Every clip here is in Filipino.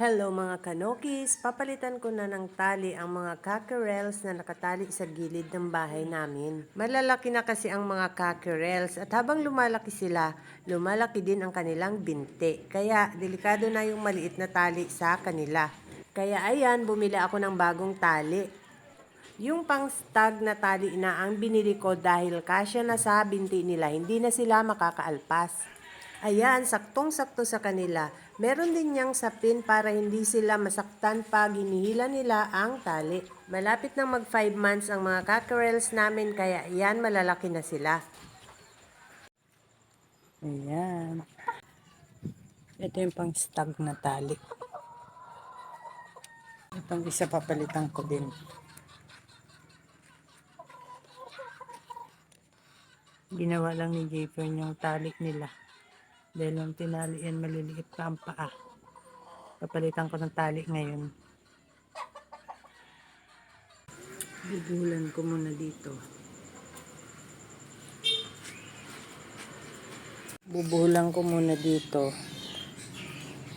Hello mga kanokis, papalitan ko na ng tali ang mga cockerels na nakatali sa gilid ng bahay namin. Malalaki na kasi ang mga cockerels at habang lumalaki sila, lumalaki din ang kanilang binti. Kaya delikado na yung maliit na tali sa kanila. Kaya ayan, bumili ako ng bagong tali. Yung pang stag na tali na ang binili ko dahil kasya na sa binti nila, hindi na sila makakaalpas. Ayan, saktong-sakto sa kanila. Meron din niyang sapin para hindi sila masaktan pag hinihila nila ang tali. Malapit nang mag 5 months ang mga cockerels namin kaya ayan, malalaki na sila. Ayan. Ito yung pang stag na tali. Itong isa papalitan ko din. Ginawa lang ni Jayfern yung talik nila. Dahil nung tinali yan, maliliit pa ang paa. Papalitan ko ng tali ngayon. Bubulan ko muna dito. Bubulan ko muna dito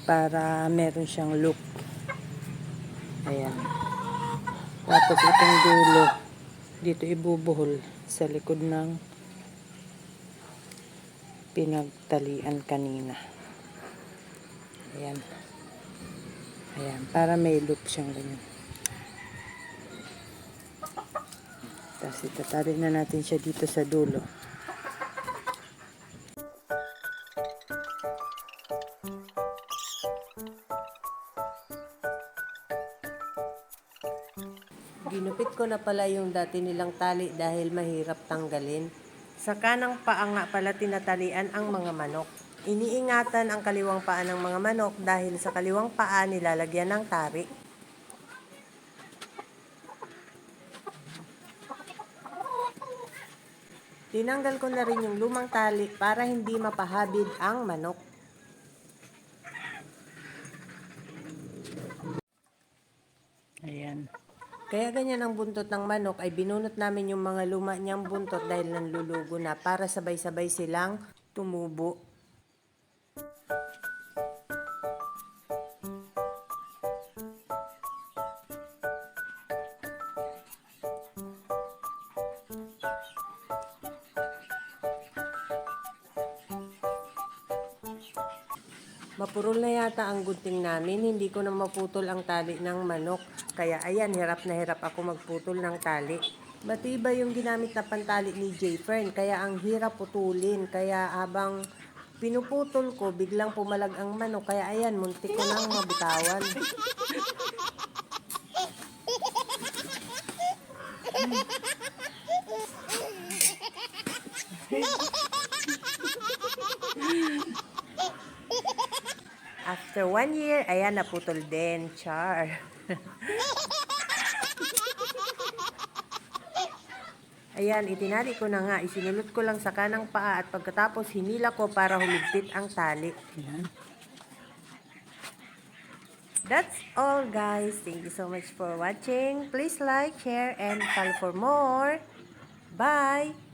para meron siyang look. Ayan. Tapos itong dulo, dito ibubuhol sa likod ng pinagtalian kanina. Ayan. Ayan. Para may look siyang ganyan. Tapos itatali na natin siya dito sa dulo. Ginupit ko na pala yung dati nilang tali dahil mahirap tanggalin. Sa kanang paa nga pala tinatalian ang mga manok. Iniingatan ang kaliwang paa ng mga manok dahil sa kaliwang paa nilalagyan ng tari. Tinanggal ko na rin yung lumang tali para hindi mapahabid ang manok. Ayan. Kaya ganyan ang buntot ng manok ay binunot namin yung mga luma niyang buntot dahil nanlulugo na para sabay-sabay silang tumubo. Mapurol na yata ang gunting namin, hindi ko na maputol ang tali ng manok. Kaya ayan, hirap na hirap ako magputol ng tali. Matibay yung ginamit na pantali ni Jayfern, kaya ang hirap putulin. Kaya habang pinuputol ko, biglang pumalag ang manok. Kaya ayan, muntik ko nang mabitawan. After 1 year, ayan, naputol din. Char. Ayan, itinali ko na nga. Isinulot ko lang sa kanang paa at pagkatapos hinila ko para humigpit ang tali. Ayan. That's all, guys. Thank you so much for watching. Please like, share, and follow for more. Bye!